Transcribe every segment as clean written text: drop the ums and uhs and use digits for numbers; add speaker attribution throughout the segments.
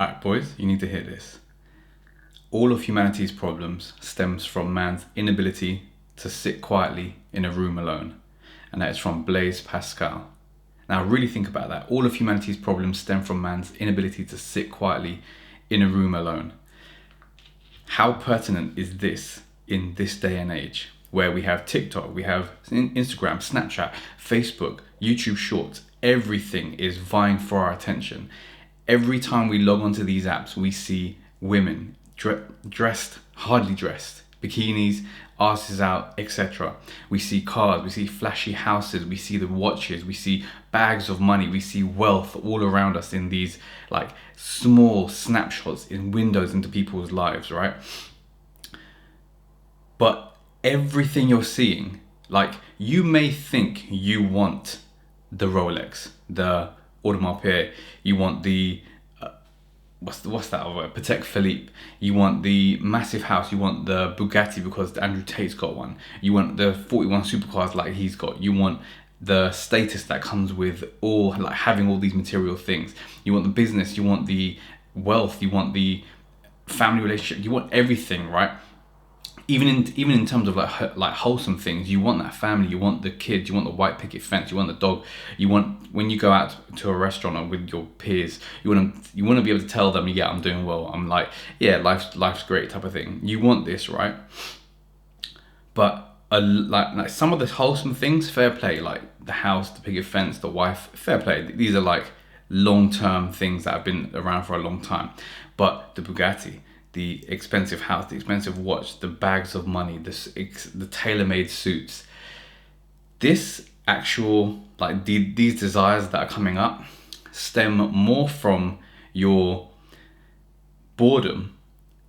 Speaker 1: Alright, boys, you need to hear this. All of humanity's problems stems from man's inability to sit quietly in a room alone. And that is from Blaise Pascal. Now, really think about that. All of humanity's problems stem from man's inability to sit quietly in a room alone. How pertinent is this in this day and age where we have TikTok, we have Instagram, Snapchat, Facebook, YouTube Shorts? Everything is vying for our attention. Every time we log onto these apps, we see women dressed, hardly dressed, bikinis, asses out, etc. We see cars, we see flashy houses, we see the watches, we see bags of money, we see wealth all around us in these like small snapshots in windows into people's lives, right? But everything you're seeing, like you may think you want the Rolex, the Audemars, you want the what's that other word? Patek Philippe. You want the massive house. You want the Bugatti because Andrew Tate's got one. You want the 41 supercars like he's got. You want the status that comes with all like having all these material things. You want the business. You want the wealth. You want the family relationship. You want everything, right? Even in terms of like wholesome things, you want that family, you want the kids, you want the white picket fence, you want the dog, you want when you go out to a restaurant or with your peers, you want to be able to tell them, yeah, I'm doing well, I'm like, yeah, life's great type of thing. You want this, right? But like some of the wholesome things, fair play, like the house, the picket fence, the wife, fair play. These are like long-term things that have been around for a long time. But the Bugatti, the expensive house, the expensive watch, the bags of money, the tailor-made suits. This actual, like these desires that are coming up stem more from your boredom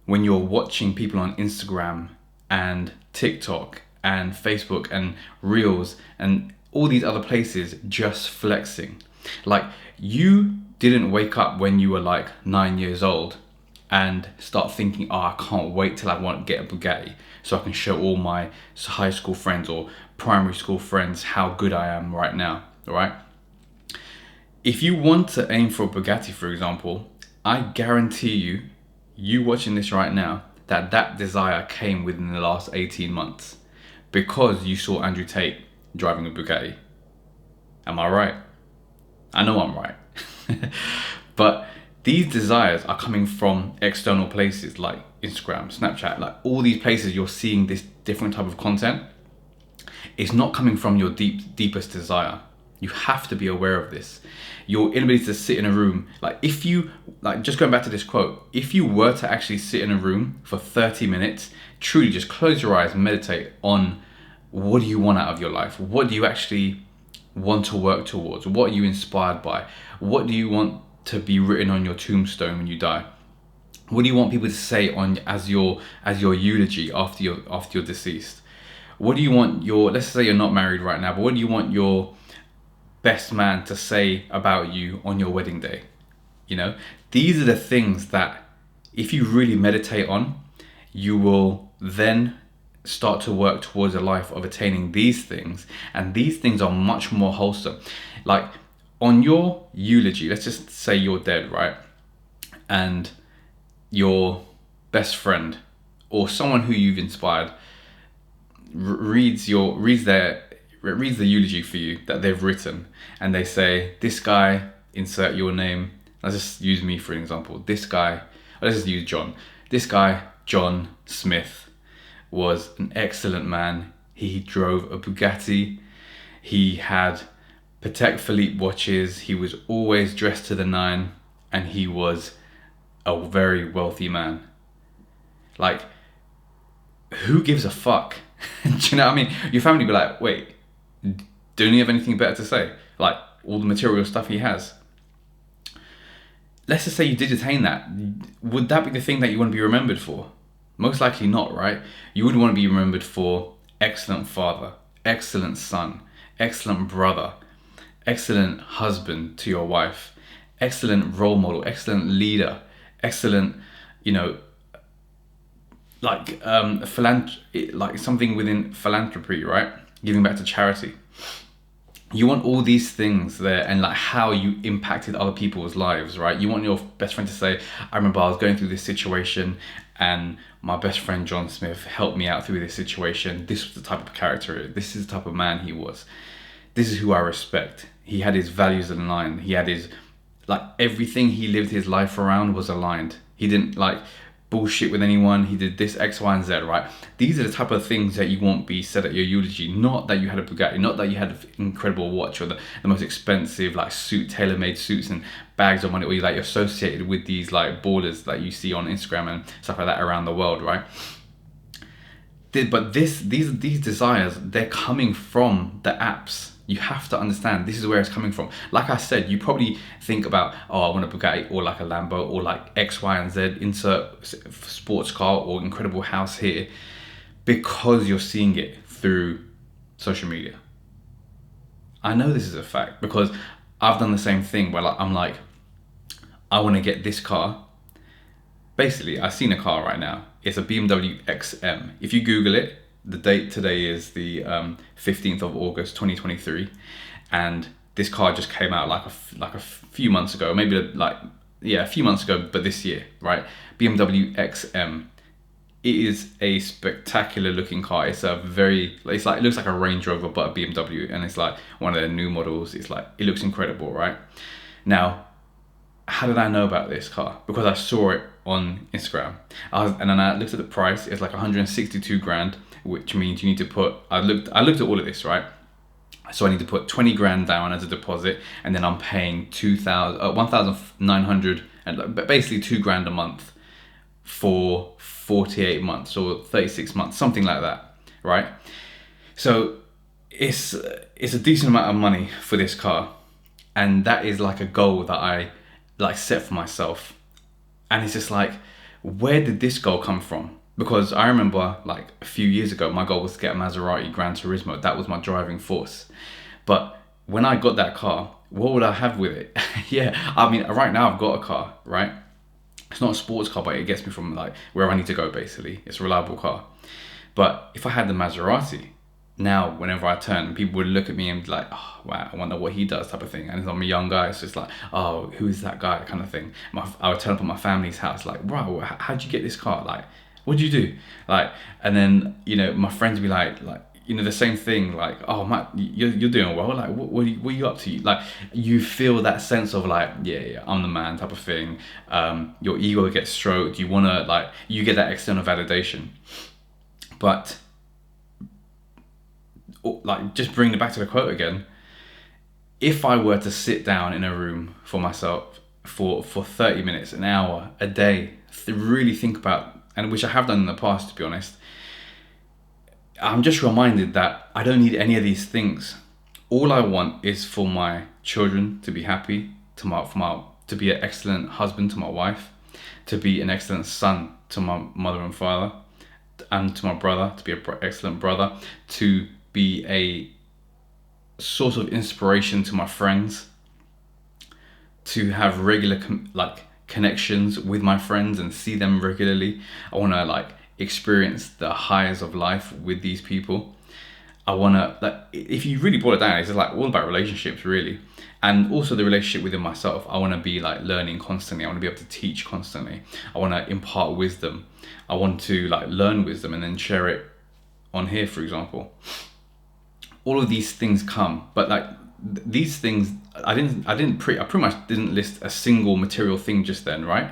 Speaker 1: when you're watching people on Instagram and TikTok and Facebook and Reels and all these other places just flexing. Like you didn't wake up when you were like 9 years old and start thinking, oh, I can't wait till I want to get a Bugatti so I can show all my high school friends or primary school friends how good I am right now, all right? If you want to aim for a Bugatti, for example, I guarantee you watching this right now, that desire came within the last 18 months because you saw Andrew Tate driving a Bugatti. Am I right? I know I'm right. But these desires are coming from external places like Instagram, Snapchat, like all these places you're seeing this different type of content. It's not coming from your deepest desire. You have to be aware of this. Your inability to sit in a room, like if you, like just going back to this quote, if you were to actually sit in a room for 30 minutes, truly just close your eyes and meditate on what do you want out of your life? What do you actually want to work towards? What are you inspired by? What do you want to be written on your tombstone when you die? What do you want people to say on as your eulogy after you're deceased? What do you want your, let's say you're not married right now, but what do you want your best man to say about you on your wedding day? You know, these are the things that if you really meditate on, you will then start to work towards a life of attaining these things, and these things are much more wholesome. Like on your eulogy, let's just say you're dead, right? And your best friend or someone who you've inspired reads the eulogy for you that they've written, and they say, this guy, insert your name. Let's just use me for an example. This guy, let's just use John. This guy, John Smith, was an excellent man. He drove a Bugatti. He had Patek Philippe watches. He was always dressed to the nine, and he was a very wealthy man. Like, who gives a fuck? Do you know what I mean? Your family be like, wait, don't you have anything better to say? Like all the material stuff he has. Let's just say you did attain that. Would that be the thing that you want to be remembered for? Most likely not, right? You would want to be remembered for excellent father, excellent son, excellent brother, excellent husband to your wife, excellent role model, excellent leader, excellent, you know, like like something within philanthropy, right? Giving back to charity. You want all these things there, and like how you impacted other people's lives, right? You want your best friend to say, I remember I was going through this situation and my best friend John Smith helped me out through this situation. This was the type of character, this is the type of man he was. This is who I respect. He had his values aligned. He had his, like, everything he lived his life around was aligned. He didn't like bullshit with anyone. He did this X, Y, and Z, right? These are the type of things that you want be said at your eulogy. Not that you had a Bugatti, not that you had an incredible watch or the most expensive like suit, tailor-made suits and bags of money, or you like you're associated with these like ballers that you see on Instagram and stuff like that around the world, right? But these desires, they're coming from the apps. You have to understand this is where it's coming from. Like I said, you probably think about, oh, I want a Bugatti or like a Lambo or like X, Y, and Z, insert sports car or incredible house here, because you're seeing it through social media. I know this is a fact because I've done the same thing where like, I'm like, I want to get this car. Basically, I've seen a car right now. It's a BMW XM. If you Google it, the date today is the 15th of August 2023, and this car just came out like a few months ago, maybe like, yeah, a few months ago, but this year, right? BMW XM. It is a spectacular looking car. It's it's like, it looks like a Range Rover but a BMW, and it's like one of their new models. It's like, it looks incredible, right? Now, how did I know about this car? Because I saw it on Instagram. And then I looked at the price. It's like 162 grand, which means you need to put, I looked at all of this, right? So I need to put 20 grand down as a deposit, and then I'm paying 1,900, and basically 2 grand a month for 48 months or 36 months, something like that, right? So it's a decent amount of money for this car, and that is like a goal that I like set for myself. And it's just like, where did this goal come from? Because I remember like a few years ago, my goal was to get a Maserati Gran Turismo. That was my driving force. But when I got that car, what would I have with it? Yeah, I mean, right now I've got a car, right? It's not a sports car, but it gets me from like where I need to go, basically. It's a reliable car. But if I had the Maserati, now whenever I turn, people would look at me and be like, oh wow, I wonder what he does, type of thing. And I'm a young guy, so it's like, oh, who is that guy, kind of thing. I would turn up at my family's house like, wow, how'd you get this car? Like, what'd you do? Like, and then, you know, my friends would be like, you know, the same thing, like, oh, Matt, you're doing well. Like, what are you up to? Like, you feel that sense of like, yeah, I'm the man, type of thing. Your ego gets stroked. You wanna like, you get that external validation. But like, just bringing it back to the quote again. If I were to sit down in a room for myself for 30 minutes, an hour, a day, really think about, and which I have done in the past, to be honest, I'm just reminded that I don't need any of these things. All I want is for my children to be happy, to be an excellent husband to my wife, to be an excellent son to my mother and father, and to my brother, to be an excellent brother, to be a source of inspiration to my friends, to have regular connections with my friends and see them regularly. I want to like experience the highs of life with these people. I want to, like, if you really boil it down, it's just like all about relationships, really. And also the relationship within myself. I want to be like learning constantly. I want to be able to teach constantly. I want to impart wisdom. I want to like learn wisdom and then share it on here, for example. All of these things come, but like these things, I pretty much didn't list a single material thing just then, right?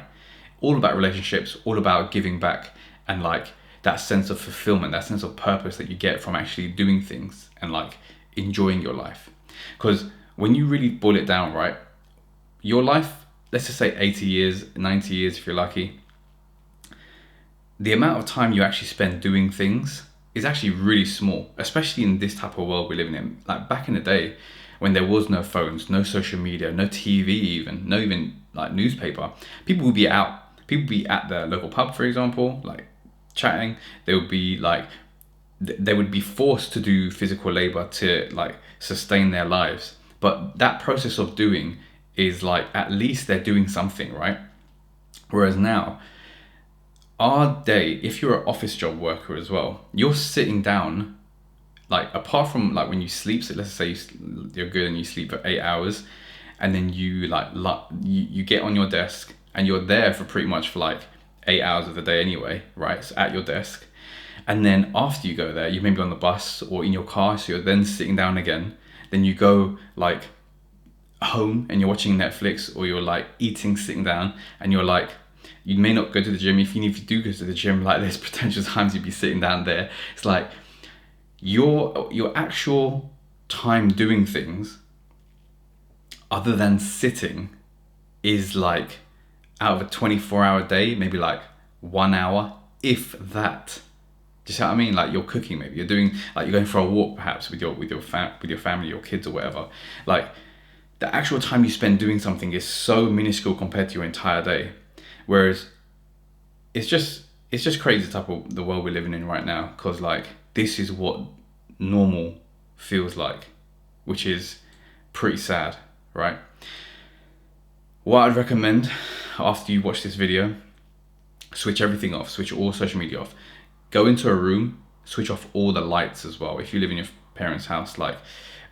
Speaker 1: All about relationships, all about giving back, and like that sense of fulfillment, that sense of purpose that you get from actually doing things and like enjoying your life. Because when you really boil it down, right, your life, let's just say 80 years, 90 years if you're lucky, the amount of time you actually spend doing things is actually really small, especially in this type of world we're living in. Like back in the day when there was no phones, no social media, no TV even, no even like newspaper, people would be out. People would be at the local pub, for example, like chatting. They would be like, they would be forced to do physical labor to like sustain their lives. But that process of doing is like, at least they're doing something, right? Whereas now, our day, if you're an office job worker as well, you're sitting down like apart from like when you sleep, so let's say you're good and you sleep for 8 hours, and then you you get on your desk and you're there for pretty much for like 8 hours of the day anyway, right? So at your desk, and then after you go there, you may be on the bus or in your car, so you're then sitting down again. Then you go like home and you're watching Netflix, or you're like eating sitting down, and you're like, you may not go to the gym. If you do go to the gym, like there's potential times you'd be sitting down there. It's like your actual time doing things other than sitting is like, out of a 24-hour day, maybe like 1 hour, if that. Do you see what I mean? Like you're cooking, maybe you're doing, like you're going for a walk perhaps with your family, your kids or whatever. Like the actual time you spend doing something is so minuscule compared to your entire day. Whereas it's just crazy the type of the world we're living in right now, because like this is what normal feels like, which is pretty sad, right? What I'd recommend after you watch this video, switch everything off, switch all social media off, go into a room, switch off all the lights as well. If you live in your parents' house, like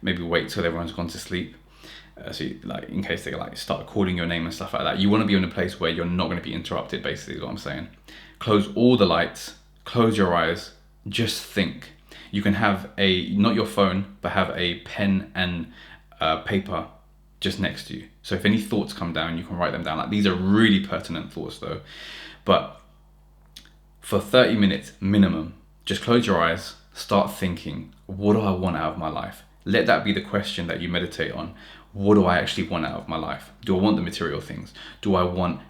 Speaker 1: maybe wait till everyone's gone to sleep. So you, like in case they like start calling your name and stuff like that, you want to be in a place where you're not going to be interrupted, basically is what I'm saying. Close all the lights, close your eyes, just think. You can have not your phone, but have a pen and paper just next to you. So if any thoughts come down, you can write them down. Like these are really pertinent thoughts though. But for 30 minutes minimum, just close your eyes, start thinking, what do I want out of my life? Let that be the question that you meditate on. What do I actually want out of my life? Do I want the material things? Do I want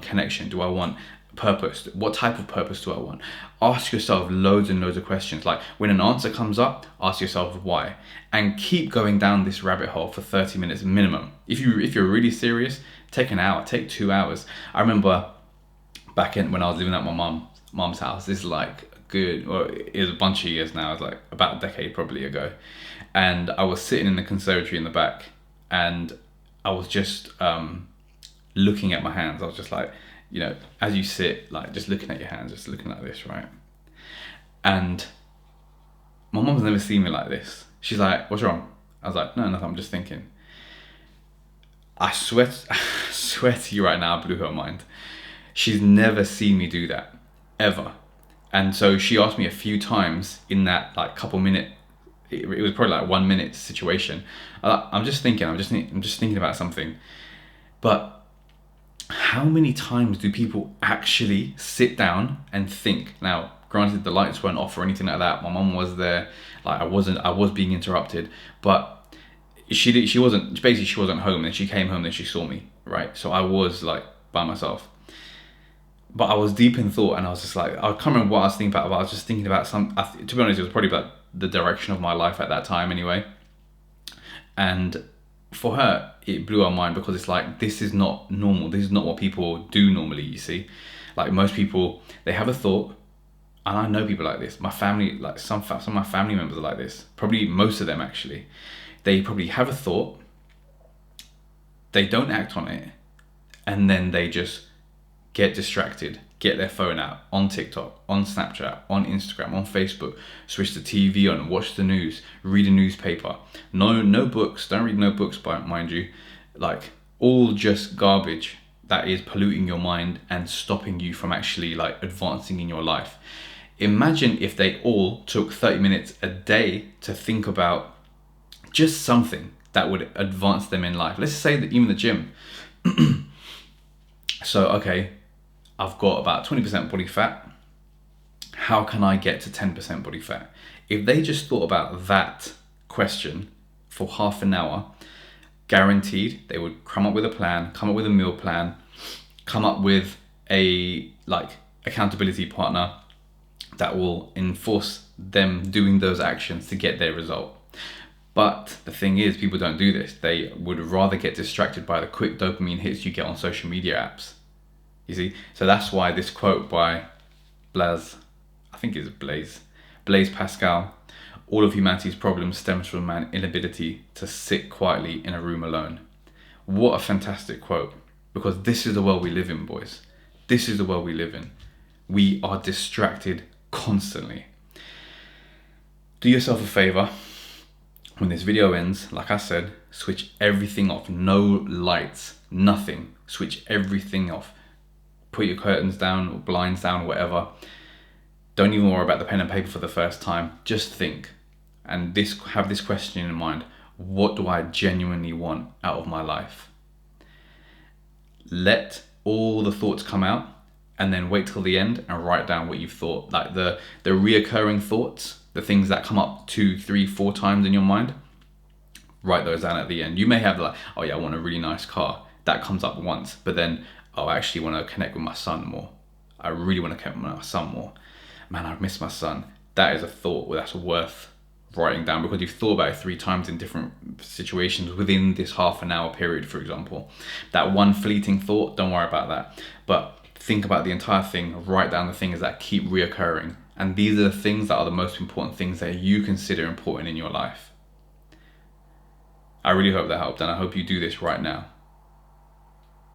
Speaker 1: connection? Do I want purpose? What type of purpose do I want? Ask yourself loads and loads of questions. Like when an answer comes up, ask yourself why, and keep going down this rabbit hole for 30 minutes minimum. If you're really serious, take an hour, take 2 hours. I remember back when I was living at my mom's house, this is like it was a bunch of years now, it was like about a decade probably ago, and I was sitting in the conservatory in the back, and I was just looking at my hands. I was just like, you know, as you sit, like just looking at your hands, just looking like this, right? And my mom's never seen me like this. She's like, what's wrong? I was like, no, nothing, I'm just thinking. I swear to you right now, I blew her mind. She's never seen me do that, ever. And so she asked me a few times in that like couple minute, it was probably like 1 minute situation. I'm just thinking about something. But how many times do people actually sit down and think? Now, granted, the lights weren't off or anything like that. My mom was there. Like I was being interrupted, but she wasn't home. And she came home and she saw me, right? So I was like by myself. But I was deep in thought, and I was just like, I can't remember what I was thinking about, but I was just thinking about to be honest, it was probably about the direction of my life at that time anyway. And for her, it blew her mind, because it's like, this is not normal. This is not what people do normally, you see. Like most people, they have a thought, and I know people like this. My family, like some of my family members are like this. Probably most of them actually. They probably have a thought, they don't act on it, and then they just get distracted, get their phone out, on TikTok, on Snapchat, on Instagram, on Facebook, switch the TV on, watch the news, read a newspaper. No books, don't read no books, mind you. Like all just garbage that is polluting your mind and stopping you from actually like advancing in your life. Imagine if they all took 30 minutes a day to think about just something that would advance them in life. Let's say that even the gym. So, okay, I've got about 20% body fat. How can I get to 10% body fat? If they just thought about that question for half an hour, guaranteed they would come up with a plan, come up with a meal plan, come up with a like accountability partner that will enforce them doing those actions to get their result. But the thing is, people don't do this. They would rather get distracted by the quick dopamine hits you get on social media apps. You see? So that's why this quote by Blaise Pascal, all of humanity's problems stems from man's inability to sit quietly in a room alone. What a fantastic quote. Because this is the world we live in, boys. This is the world we live in. We are distracted constantly. Do yourself a favor. When this video ends, like I said, switch everything off. No lights, nothing. Switch everything off. Put your curtains down or blinds down, whatever. Don't even worry about the pen and paper for the first time. Just think and have this question in mind. What do I genuinely want out of my life? Let all the thoughts come out and then wait till the end and write down what you've thought. Like the reoccurring thoughts, the things that come up 2, 3, 4 times in your mind, write those down at the end. You may have like, oh yeah, I want a really nice car. That comes up once, but then, oh, I actually want to connect with my son more. I really want to connect with my son more. Man, I miss my son. That is a thought that's worth writing down because you've thought about it 3 times in different situations within this half an hour period, for example. That one fleeting thought, don't worry about that. But think about the entire thing, write down the things that keep reoccurring. And these are the things that are the most important things that you consider important in your life. I really hope that helped, and I hope you do this right now.